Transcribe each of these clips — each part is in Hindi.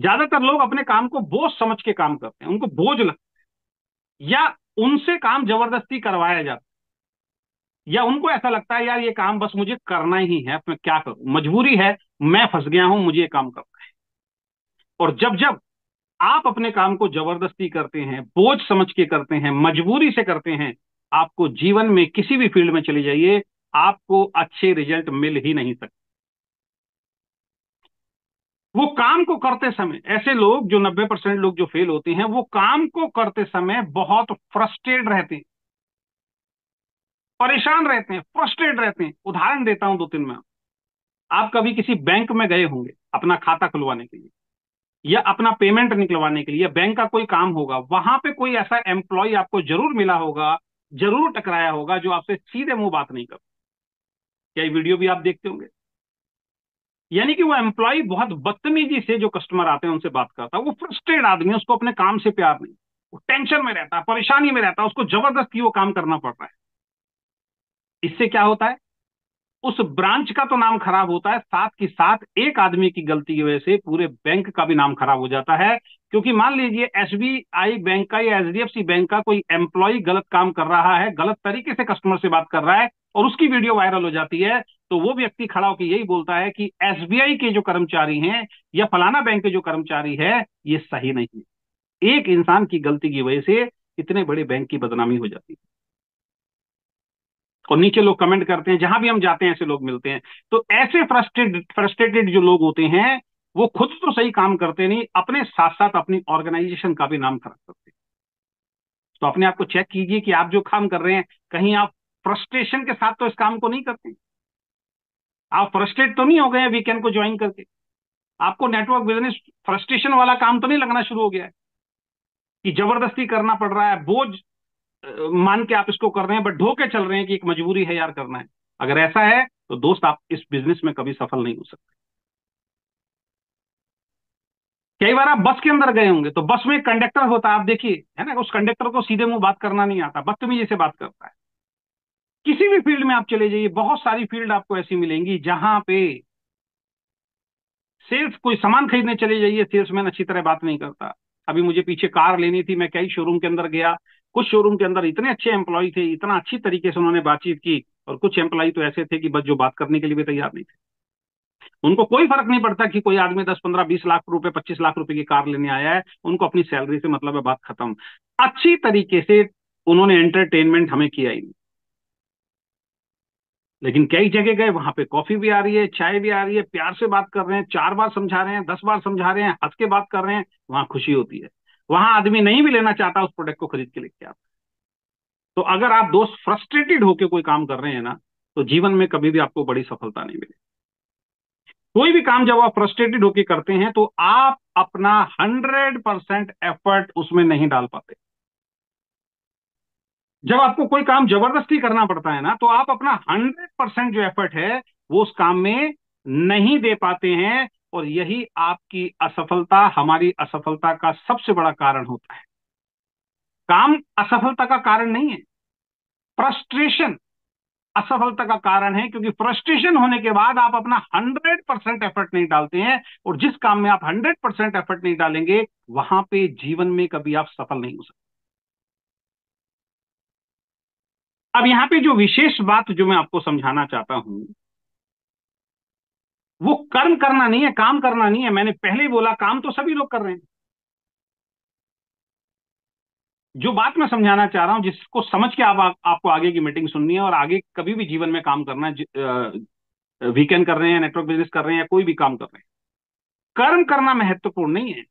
ज्यादातर लोग अपने काम को बोझ समझ के काम करते हैं, उनको बोझ लगता है, या उनसे काम जबरदस्ती करवाया जाता है, या उनको ऐसा लगता है यार ये काम बस मुझे करना ही है, मैं क्या करूं, मजबूरी है, मैं फंस गया हूं, मुझे ये काम करना है। और जब जब आप अपने काम को जबरदस्ती करते हैं, बोझ समझ के करते हैं, मजबूरी से करते हैं, आपको जीवन में किसी भी फील्ड में चले जाइए, आपको अच्छे रिजल्ट मिल ही नहीं सकते। वो काम को करते समय, ऐसे लोग जो 90% लोग जो फेल होते हैं, वो काम को करते समय बहुत फ्रस्ट्रेट रहते हैं, परेशान रहते हैं, फ्रस्ट्रेट रहते हैं। उदाहरण देता हूं दो तीन में। आप कभी किसी बैंक में गए होंगे अपना खाता खुलवाने के लिए, या अपना पेमेंट निकलवाने के लिए, या बैंक का कोई काम होगा, वहां पे कोई ऐसा एम्प्लॉय आपको जरूर मिला होगा, जरूर टकराया होगा, जो आपसे सीधे मुंह बात नहीं करता। क्या ये वीडियो भी आप देखते होंगे? यानी कि वो एम्प्लॉय बहुत बदतमीजी से जो कस्टमर आते हैं उनसे बात करता है, वो फ्रस्ट्रेट आदमी है, उसको अपने काम से प्यार नहीं, वो टेंशन में रहता है, परेशानी में रहता है, उसको जबरदस्ती वो काम करना पड़ रहा है। इससे क्या होता है? उस ब्रांच का तो नाम खराब होता है, साथ ही साथ एक आदमी की गलती की वजह से पूरे बैंक का भी नाम खराब हो जाता है। क्योंकि मान लीजिए एसबीआई बैंक का या एचडीएफसी बैंक का कोई एम्प्लॉय गलत काम कर रहा है, गलत तरीके से कस्टमर से बात कर रहा है, और उसकी वीडियो वायरल हो जाती है, तो वो व्यक्ति खड़ा होकर यही बोलता है कि एसबीआई के जो कर्मचारी हैं या फलाना बैंक के जो कर्मचारी है, ये सही नहीं है। एक इंसान की गलती की वजह से इतने बड़े बैंक की बदनामी हो जाती है। और नीचे लोग कमेंट करते हैं, जहां भी हम जाते हैं ऐसे लोग मिलते हैं। तो ऐसे फ्रस्ट्रेटेड जो लोग होते हैं, वो खुद तो सही काम करते नहीं, अपने साथ साथ अपनी ऑर्गेनाइजेशन का भी नाम खराब करते हैं। तो अपने आप को चेक कीजिए कि आप जो काम कर रहे हैं, कहीं आप फ्रस्ट्रेशन के साथ तो इस काम को नहीं करते। आप फ्रस्ट्रेट तो नहीं हो गए वीकेंड को ज्वाइन करके? आपको नेटवर्क बिजनेस फ्रस्ट्रेशन वाला काम तो नहीं लगना शुरू हो गया है कि जबरदस्ती करना पड़ रहा है, बोझ मान के आप इसको कर रहे हैं, बट ढो के चल रहे हैं कि एक मजबूरी है यार, करना है? अगर ऐसा है तो दोस्त, आप इस बिजनेस में कभी सफल नहीं हो सकते। कई बार आप बस के अंदर गए होंगे, तो बस में एक कंडक्टर होता है, आप देखिए, है ना, उस कंडक्टर को सीधे मुंह बात करना नहीं आता, बदतमीजी से बात करता है। किसी भी फील्ड में आप चले जाइए, बहुत सारी फील्ड आपको ऐसी मिलेंगी जहां पे सेल्स, कोई सामान खरीदने चले जाइए, सेल्समैन अच्छी तरह बात नहीं करता। अभी मुझे पीछे कार लेनी थी, मैं कई शोरूम के अंदर गया, कुछ शोरूम के अंदर इतने अच्छे एम्प्लॉय थे, इतना अच्छी तरीके से उन्होंने बातचीत की, और कुछ एम्प्लॉय तो ऐसे थे कि बस जो बात करने के लिए भी तैयार नहीं थे। उनको कोई फर्क नहीं पड़ता कि कोई आदमी 10 15 20 लाख रुपए, 25 लाख रुपए की कार लेने आया है, उनको अपनी सैलरी से मतलब है, बात खत्म। अच्छी तरीके से उन्होंने एंटरटेनमेंट हमें किया ही नहीं। लेकिन कई जगह गए, वहां पे कॉफी भी आ रही है, चाय भी आ रही है, प्यार से बात कर रहे हैं, 4 बार समझा रहे हैं, 10 बार समझा रहे हैं, हंस के बात कर रहे हैं, वहां खुशी होती है। वहां आदमी नहीं भी लेना चाहता, उस प्रोडक्ट को खरीद के लेके आता। तो अगर आप दोस्त फ्रस्ट्रेटेड होकर कोई काम कर रहे हैं ना, तो जीवन में कभी भी आपको बड़ी सफलता नहीं मिलेगी। कोई भी काम जब आप फ्रस्ट्रेटेड होकर करते हैं, तो आप अपना 100% एफर्ट उसमें नहीं डाल पाते। जब आपको कोई काम जबरदस्ती करना पड़ता है ना, तो आप अपना 100% जो एफर्ट है, वो उस काम में नहीं दे पाते हैं। और यही आपकी असफलता, हमारी असफलता का सबसे बड़ा कारण होता है। काम असफलता का कारण नहीं है, फ्रस्ट्रेशन असफलता का कारण है। क्योंकि फ्रस्ट्रेशन होने के बाद आप अपना 100% एफर्ट नहीं डालते हैं, और जिस काम में आप 100% एफर्ट नहीं डालेंगे, वहां पे जीवन में कभी आप सफल नहीं हो सकते। अब यहां पे जो विशेष बात जो मैं आपको समझाना चाहता हूं, वो कर्म करना नहीं है, काम करना नहीं है। मैंने पहले ही बोला, काम तो सभी लोग कर रहे हैं। जो बात मैं समझाना चाह रहा हूं, जिसको समझ के आपको आगे की मीटिंग सुननी है, और आगे कभी भी जीवन में काम करना है, वीकेंड कर रहे हैं, नेटवर्क बिजनेस कर रहे हैं, या कोई भी काम कर रहे हैं, कर्म करना महत्वपूर्ण नहीं है।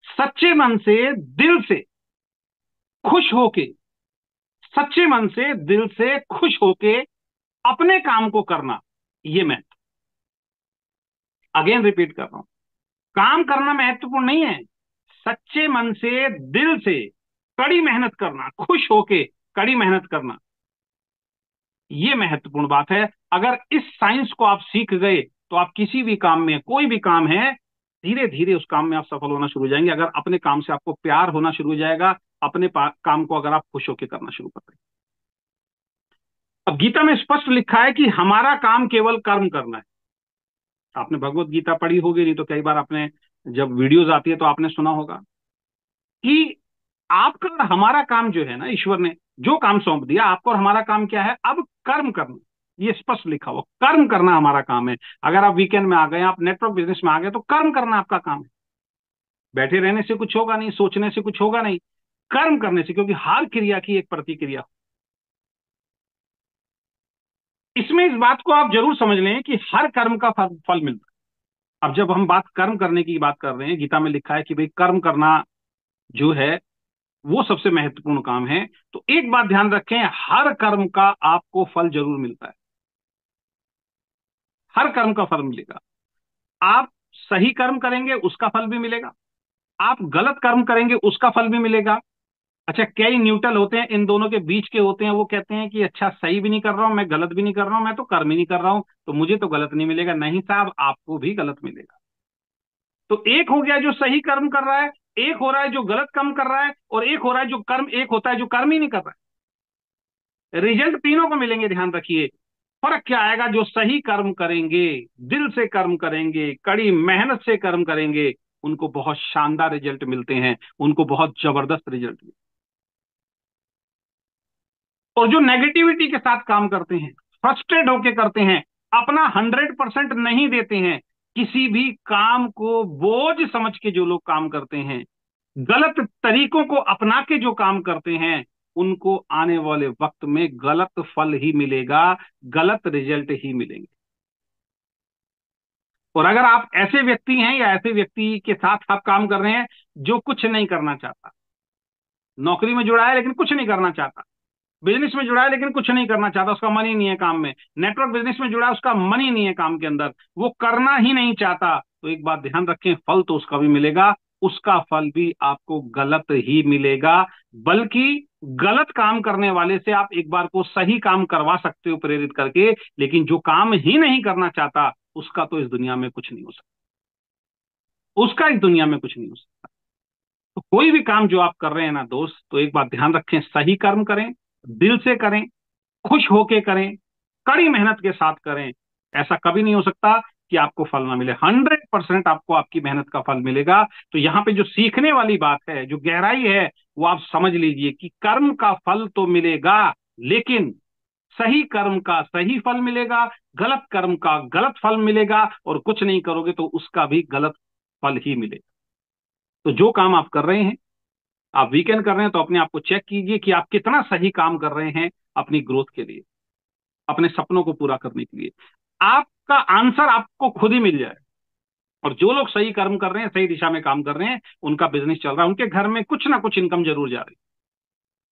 सच्चे मन से, दिल से खुश होके, सच्चे मन से दिल से खुश होके अपने काम को करना, ये मैं अगेन रिपीट कर रहा हूं। काम करना महत्वपूर्ण नहीं है, सच्चे मन से, दिल से कड़ी मेहनत करना, खुश होके कड़ी मेहनत करना, ये महत्वपूर्ण बात है। अगर इस साइंस को आप सीख गए, तो आप किसी भी काम में, कोई भी काम है, धीरे धीरे उस काम में आप सफल होना शुरू हो जाएंगे। अगर अपने काम से आपको प्यार होना शुरू हो जाएगा, अपने काम को अगर आप खुश होकर करना शुरू कर देंगे। अब गीता में स्पष्ट लिखा है कि हमारा काम केवल कर्म करना है। आपने भगवत गीता पढ़ी होगी, नहीं तो कई बार आपने जब वीडियोज आती है तो आपने सुना होगा कि आपका और हमारा काम जो है ना, ईश्वर ने जो काम सौंप दिया आपको और हमारा काम क्या है, अब कर्म करना। ये स्पष्ट लिखा हुआ, कर्म करना हमारा काम है। अगर आप वीकेंड में आ गए, आप नेटवर्क बिजनेस में आ गए, तो कर्म करना आपका काम है। बैठे रहने से कुछ होगा नहीं, सोचने से कुछ होगा नहीं, कर्म करने से, क्योंकि हर क्रिया की एक प्रतिक्रिया। इसमें इस बात को आप जरूर समझ लें कि हर कर्म का फल मिलता है। अब जब हम बात कर्म करने की बात कर रहे हैं, गीता में लिखा है कि भाई कर्म करना जो है वो सबसे महत्वपूर्ण काम है। तो एक बात ध्यान रखें, हर कर्म का आपको फल जरूर मिलता है। हर कर्म का फल मिलेगा। आप सही कर्म करेंगे उसका फल भी मिलेगा, आप गलत कर्म करेंगे उसका फल भी मिलेगा। अच्छा, कई न्यूट्रल होते हैं, इन दोनों के बीच के होते हैं, वो कहते हैं कि अच्छा सही भी नहीं कर रहा हूं मैं, गलत भी नहीं कर रहा हूं मैं, तो कर्म ही नहीं कर रहा हूं, तो मुझे तो गलत नहीं मिलेगा। नहीं साहब, आपको भी गलत मिलेगा। तो एक हो गया जो सही कर्म कर रहा है, एक हो रहा है जो गलत कर्म कर रहा है, और एक हो रहा है जो कर्म, एक होता है जो कर्म ही नहीं कर रहा है। रिजल्ट तीनों को मिलेंगे, ध्यान रखिए। फर्क क्या आएगा, जो सही कर्म करेंगे, दिल से कर्म करेंगे, कड़ी मेहनत से कर्म करेंगे, उनको बहुत शानदार रिजल्ट मिलते हैं, उनको बहुत जबरदस्त रिजल्ट मिलते हैं। और जो नेगेटिविटी के साथ काम करते हैं, फ्रस्ट्रेट होके करते हैं, अपना 100% नहीं देते हैं, किसी भी काम को बोझ समझ के जो लोग काम करते हैं, गलत तरीकों को अपना के जो काम करते हैं, उनको आने वाले वक्त में गलत फल ही मिलेगा, गलत रिजल्ट ही मिलेंगे। और अगर आप ऐसे व्यक्ति हैं या ऐसे व्यक्ति के साथ आप काम कर रहे हैं जो कुछ नहीं करना चाहता, नौकरी में जुड़ा है लेकिन कुछ नहीं करना चाहता, बिजनेस में जुड़ा है लेकिन कुछ नहीं करना चाहता, उसका मन ही नहीं है काम में, नेटवर्क बिजनेस में जुड़ा है उसका मन ही नहीं है काम के अंदर, वो करना ही नहीं चाहता, तो एक बात ध्यान रखें, फल तो उसका भी मिलेगा, उसका फल भी आपको गलत ही मिलेगा। बल्कि गलत काम करने वाले से आप एक बार को सही काम करवा सकते हो प्रेरित करके, लेकिन जो काम ही नहीं करना चाहता, उसका तो इस दुनिया में कुछ नहीं हो सकता, उसका इस दुनिया में कुछ नहीं हो सकता। तो कोई भी काम जो आप कर रहे हैं ना दोस्त, तो एक बात ध्यान रखें, सही कर्म करें, दिल से करें, खुश होके करें, कड़ी मेहनत के साथ करें। ऐसा कभी नहीं हो सकता कि आपको फल ना मिले, 100% आपको आपकी मेहनत का फल मिलेगा। तो यहाँ पे जो सीखने वाली बात है, जो गहराई है, वो आप समझ लीजिए कि कर्म का फल तो मिलेगा, लेकिन सही कर्म का सही फल मिलेगा, गलत कर्म का गलत फल मिलेगा, और कुछ नहीं करोगे तो उसका भी गलत फल ही मिलेगा। तो जो काम आप कर रहे हैं, आप वीकेंड कर रहे हैं, तो अपने आप को चेक कीजिए कि आप कितना सही काम कर रहे हैं अपनी ग्रोथ के लिए, अपने सपनों को पूरा करने के लिए। आपका आंसर आपको खुद ही मिल जाए। और जो लोग सही कर्म कर रहे हैं, सही दिशा में काम कर रहे हैं, उनका बिजनेस चल रहा है, उनके घर में कुछ ना कुछ इनकम जरूर जा रही है।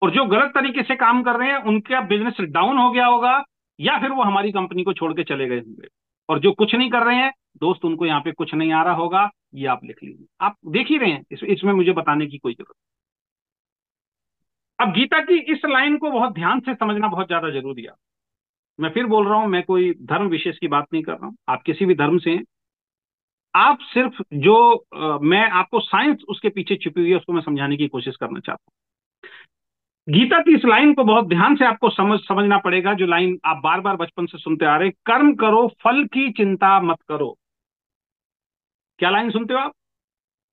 और जो गलत तरीके से काम कर रहे हैं, उनका बिजनेस डाउन हो गया होगा, या फिर वो हमारी कंपनी को छोड़ के चले गए होंगे। और जो कुछ नहीं कर रहे हैं दोस्त, उनको यहाँ पे कुछ नहीं आ रहा होगा। ये आप लिख लीजिए, आप देख ही रहे हैं, इसमें मुझे बताने की कोई जरूरत। अब गीता की इस लाइन को बहुत ध्यान से समझना बहुत ज्यादा जरूरी है। मैं फिर बोल रहा हूं, मैं कोई धर्म विशेष की बात नहीं कर रहा हूं, आप किसी भी धर्म से हैं, आप सिर्फ जो मैं आपको साइंस उसके पीछे छुपी हुई है उसको मैं समझाने की कोशिश करना चाहता हूं। गीता की इस लाइन को बहुत ध्यान से आपको समझना पड़ेगा, जो लाइन आप बार बार बचपन से सुनते आ रहे, कर्म करो फल की चिंता मत करो। क्या लाइन सुनते हो आप?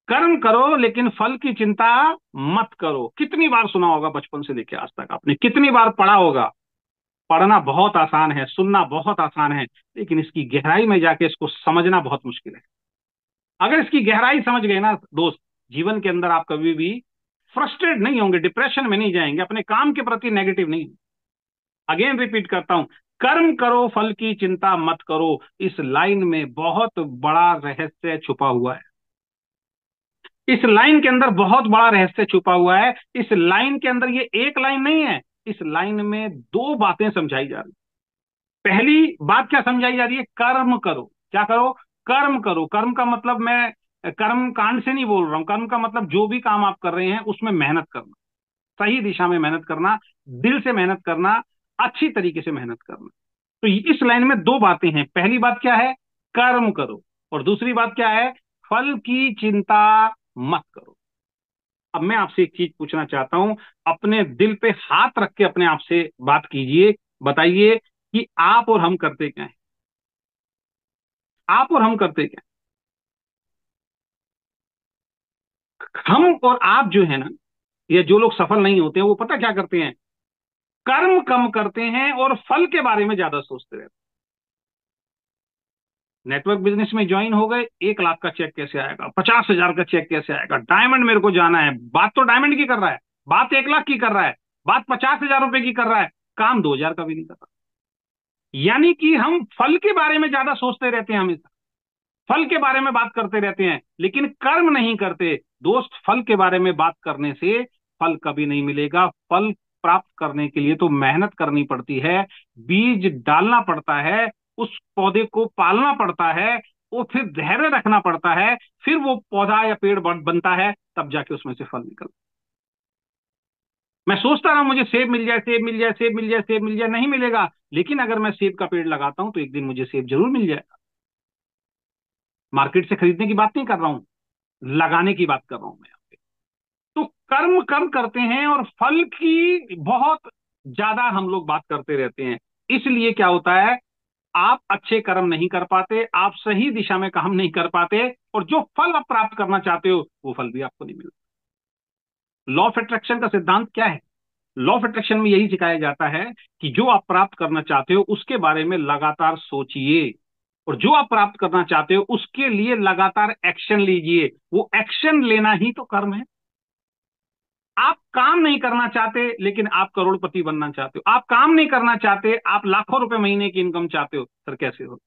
कर्म करो लेकिन फल की चिंता मत करो। कितनी बार सुना होगा बचपन से लेकर आज तक, आपने कितनी बार पढ़ा होगा। पढ़ना बहुत आसान है, सुनना बहुत आसान है, लेकिन इसकी गहराई में जाके इसको समझना बहुत मुश्किल है। अगर इसकी गहराई समझ गए ना दोस्त, जीवन के अंदर आप कभी भी फ्रस्ट्रेट नहीं होंगे, डिप्रेशन में नहीं जाएंगे, अपने काम के प्रति नेगेटिव नहीं। अगेन रिपीट करता हूं, कर्म करो फल की चिंता मत करो। इस लाइन में बहुत बड़ा रहस्य छुपा हुआ है। इस लाइन के अंदर बहुत बड़ा रहस्य छुपा हुआ है। इस लाइन के अंदर ये एक लाइन नहीं है, इस लाइन में दो बातें समझाई जा रही। पहली बात क्या समझाई जा रही है? कर्म करो। क्या करो? कर्म करो। कर्म का मतलब, मैं कर्म कांड से नहीं बोल रहा हूं, कर्म का मतलब जो भी काम आप कर रहे हैं उसमें मेहनत करना, सही दिशा में मेहनत करना, दिल से मेहनत करना, अच्छी तरीके से मेहनत करना। तो इस लाइन में दो बातें हैं। पहली बात क्या है? कर्म करो। और दूसरी बात क्या है? फल की चिंता मत करो। अब मैं आपसे एक चीज पूछना चाहता हूं, अपने दिल पे हाथ रख के अपने आप से बात कीजिए, बताइए कि आप और हम करते क्या है? आप और हम करते क्या? हम और आप जो है ना, ये जो लोग सफल नहीं होते हैं वो पता क्या करते हैं, कर्म कम करते हैं और फल के बारे में ज्यादा सोचते रहते हैं। नेटवर्क बिजनेस में ज्वाइन हो गए, 1 लाख का चेक कैसे आएगा, 50,000 का चेक कैसे आएगा, डायमंड मेरे को जाना है। बात तो डायमंड की कर रहा है, बात 1 लाख की कर रहा है, बात 50,000 रुपए की कर रहा है, काम 2,000 का भी नहीं कर रहा। यानी कि हम फल के बारे में ज्यादा सोचते रहते हैं, हमेशा फल के बारे में बात करते रहते हैं, लेकिन कर्म नहीं करते। दोस्त, फल के बारे में बात करने से फल कभी नहीं मिलेगा। फल प्राप्त करने के लिए तो मेहनत करनी पड़ती है, बीज डालना पड़ता है, उस पौधे को पालना पड़ता है, वो फिर धैर्य रखना पड़ता है, फिर वो पौधा या पेड़ बनता है, तब जाके उसमें से फल निकलता है। मैं सोचता रहा मुझे सेब मिल जाए, सेब मिल जाए, सेब मिल जाए, सेब मिल जाए, नहीं मिलेगा। लेकिन अगर मैं सेब का पेड़ लगाता हूं तो एक दिन मुझे सेब जरूर मिल जाएगा। मार्केट से खरीदने की बात नहीं कर रहा हूं, लगाने की बात कर रहा हूं मैं यहाँ पे। तो कर्म कम करते हैं और फल की बहुत ज्यादा हम लोग बात करते रहते हैं। इसलिए क्या होता है, आप अच्छे कर्म नहीं कर पाते, आप सही दिशा में काम नहीं कर पाते, और जो फल आप प्राप्त करना चाहते हो वो फल भी आपको नहीं मिलता। लॉ ऑफ अट्रैक्शन का सिद्धांत क्या है? लॉ ऑफ अट्रैक्शन में यही सिखाया जाता है कि जो आप प्राप्त करना चाहते हो उसके बारे में लगातार सोचिए, और जो आप प्राप्त करना चाहते हो उसके लिए लगातार एक्शन लीजिए। वो एक्शन लेना ही तो कर्म है। आप काम नहीं करना चाहते लेकिन आप करोड़पति बनना चाहते हो, आप काम नहीं करना चाहते, आप लाखों रुपए महीने की इनकम चाहते हो, सर कैसे हो?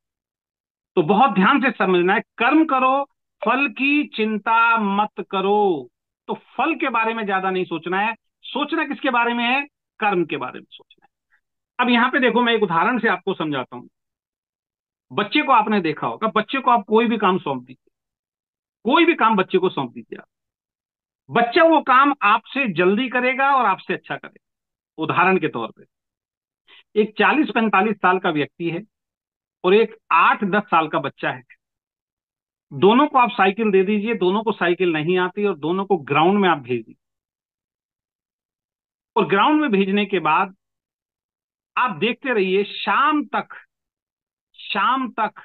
तो बहुत ध्यान से समझना है, कर्म करो, फल की चिंता मत करो। तो फल के बारे में ज्यादा नहीं सोचना है, सोचना किसके बारे में है, कर्म के बारे में सोचना है। अब यहां पे देखो, मैं एक उदाहरण से आपको समझाता हूं। बच्चे को आपने देखा होगा, बच्चे को आप कोई भी काम सौंप दीजिए, कोई भी काम बच्चे को सौंप दीजिए आप, बच्चा वो काम आपसे जल्दी करेगा और आपसे अच्छा करेगा। उदाहरण के तौर पे, एक 40-45 साल का व्यक्ति है और एक 8-10 साल का बच्चा है। दोनों को आप साइकिल दे दीजिए, दोनों को साइकिल नहीं आती, और दोनों को ग्राउंड में आप भेज दीजिए, और ग्राउंड में भेजने के बाद आप देखते रहिए, शाम तक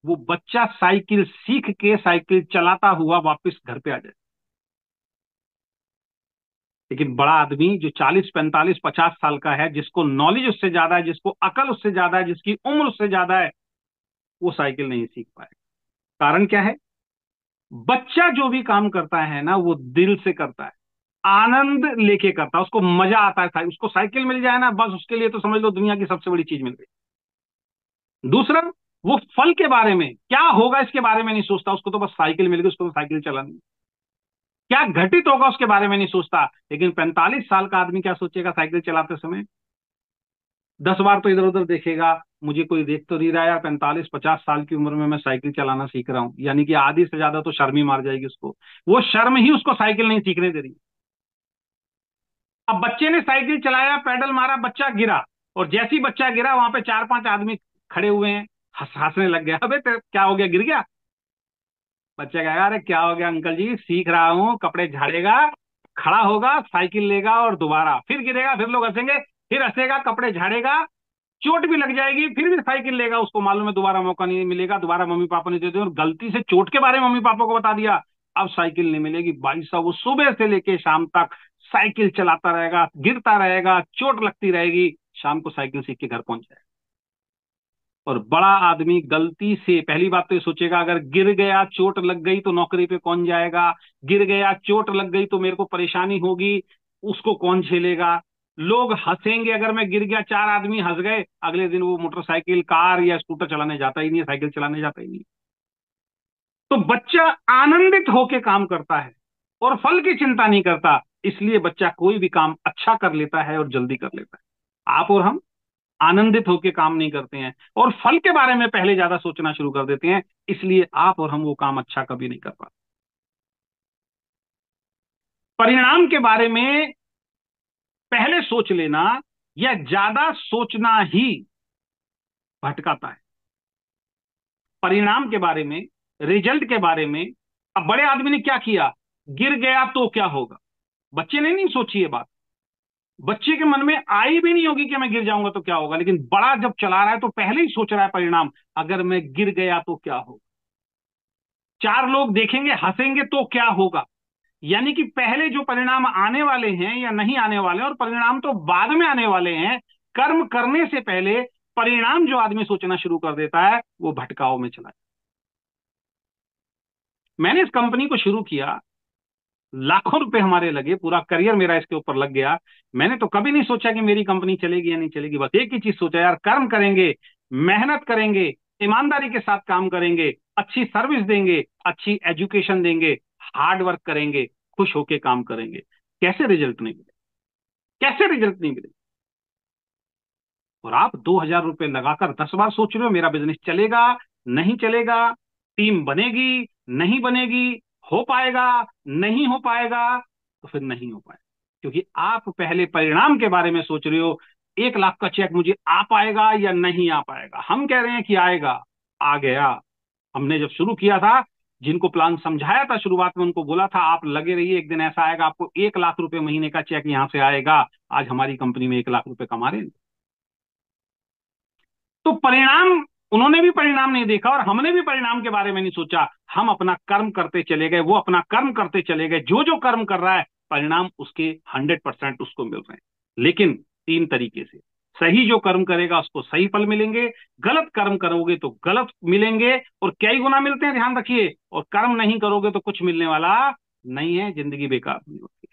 वो बच्चा साइकिल सीख के साइकिल चलाता हुआ वापस घर पे आ जाए। लेकिन बड़ा आदमी जो 40-45-50 साल का है, जिसको नॉलेज उससे ज्यादा है, जिसको अकल उससे ज्यादा है, जिसकी उम्र उससे ज्यादा है, वो साइकिल नहीं सीख पाएगा। कारण क्या है? बच्चा जो भी काम करता है ना, वो दिल से करता है, आनंद लेके करता है, उसको मजा आता है। उसको साइकिल मिल जाए ना, बस उसके लिए तो समझ लो दुनिया की सबसे बड़ी चीज मिल गई। दूसरा, वो फल के बारे में क्या होगा इसके बारे में नहीं सोचता, उसको तो बस साइकिल मिल गई, उसको तो साइकिल चलानी। क्या घटित होगा उसके बारे में नहीं सोचता। लेकिन 45 साल का आदमी क्या सोचेगा साइकिल चलाते समय? 10 बार तो इधर उधर देखेगा, मुझे कोई देख तो नहीं रहा यार, 45-50 साल की उम्र में मैं साइकिल चलाना सीख रहा हूं। यानी कि आधी से ज्यादा तो शर्म ही मार जाएगी उसको, वो शर्म ही उसको साइकिल नहीं सीखने दे रही। अब बच्चे ने साइकिल चलाया, पैडल मारा, बच्चा गिरा, और जैसी बच्चा गिरा वहां पे 4-5 आदमी खड़े हुए हैं, हंसने लग गया, अबे क्या हो गया, गिर गया? बच्चा कहेगा, अरे क्या हो गया अंकल जी, सीख रहा हूँ, कपड़े झाड़ेगा, खड़ा होगा, साइकिल लेगा और दोबारा फिर गिरेगा, फिर लोग हंसेंगे, फिर हंसेगा, कपड़े झाड़ेगा, चोट भी लग जाएगी, फिर भी साइकिल लेगा, उसको मालूम है दोबारा मौका नहीं मिलेगा, दोबारा मम्मी पापा नहीं देते, और गलती से चोट के बारे में मम्मी पापा को बता दिया, अब साइकिल नहीं मिलेगी। भाई साहब, वो सुबह से लेके शाम तक साइकिल चलाता रहेगा, गिरता रहेगा, चोट लगती रहेगी, शाम को साइकिल सीख के घर पहुंच जाएगा। और बड़ा आदमी गलती से पहली बात तो ये सोचेगा, अगर गिर गया, चोट लग गई तो नौकरी पे कौन जाएगा, गिर गया, चोट लग गई तो मेरे को परेशानी होगी, उसको कौन झेलेगा, लोग हंसेंगे, अगर मैं गिर गया, 4 आदमी हंस गए, अगले दिन वो मोटरसाइकिल, कार या स्कूटर चलाने जाता ही नहीं है, साइकिल चलाने जाता ही नहीं। तो बच्चा आनंदित होकर काम करता है और फल की चिंता नहीं करता, इसलिए बच्चा कोई भी काम अच्छा कर लेता है और जल्दी कर लेता है। आप और हम आनंदित होकर काम नहीं करते हैं और फल के बारे में पहले ज्यादा सोचना शुरू कर देते हैं, इसलिए आप और हम वो काम अच्छा कभी नहीं कर पाते। परिणाम के बारे में पहले सोच लेना या ज्यादा सोचना ही भटकाता है। परिणाम के बारे में, रिजल्ट के बारे में, अब बड़े आदमी ने क्या किया, गिर गया तो क्या होगा, बच्चे ने नहीं सोची ये बात, बच्चे के मन में आई भी नहीं होगी कि मैं गिर जाऊंगा तो क्या होगा, लेकिन बड़ा जब चला रहा है तो पहले ही सोच रहा है परिणाम, अगर मैं गिर गया तो क्या होगा, 4 लोग देखेंगे, हंसेंगे तो क्या होगा, यानी कि पहले जो परिणाम आने वाले हैं या नहीं आने वाले हैं, और परिणाम तो बाद में आने वाले हैं। कर्म करने से पहले परिणाम जो आदमी सोचना शुरू कर देता है, वो भटकाव में चला जाता है। मैंने इस कंपनी को शुरू किया, लाखों रुपए हमारे लगे, पूरा करियर मेरा इसके ऊपर लग गया। मैंने तो कभी नहीं सोचा कि मेरी कंपनी चलेगी या नहीं चलेगी, बस एक ही चीज सोचा, यार कर्म करेंगे, मेहनत करेंगे, ईमानदारी के साथ काम करेंगे, अच्छी सर्विस देंगे, अच्छी एजुकेशन देंगे, हार्ड वर्क करेंगे, खुश होके काम करेंगे। कैसे रिजल्ट नहीं मिले, कैसे रिजल्ट नहीं मिले। और आप 2,000 रुपए लगाकर 10 बार सोच रहे हो मेरा बिजनेस चलेगा, नहीं चलेगा, टीम बनेगी, नहीं बनेगी, हो पाएगा, नहीं हो पाएगा, तो फिर नहीं हो पाएगा। क्योंकि आप पहले परिणाम के बारे में सोच रहे हो, 1 लाख का चेक मुझे आ पाएगा या नहीं आ पाएगा। हम कह रहे हैं कि आएगा, आ गया। हमने जब शुरू किया था, जिनको प्लान समझाया था शुरुआत में, उनको बोला था आप लगे रहिए, एक दिन ऐसा आएगा आपको 1 लाख रुपए महीने का चेक यहां से आएगा। आज हमारी कंपनी में 1 लाख रुपए कमा रहे हैं। तो परिणाम, उन्होंने भी परिणाम नहीं देखा और हमने भी परिणाम के बारे में नहीं सोचा। हम अपना कर्म करते चले गए, वो अपना कर्म करते चले गए। जो जो कर्म कर रहा है, परिणाम उसके 100% उसको मिल रहे हैं। लेकिन 3 तरीके से, सही जो कर्म करेगा उसको सही फल मिलेंगे, गलत कर्म करोगे तो गलत मिलेंगे, और कई गुना मिलते हैं, ध्यान रखिए। और कर्म नहीं करोगे तो कुछ मिलने वाला नहीं है, जिंदगी बेकार होगी।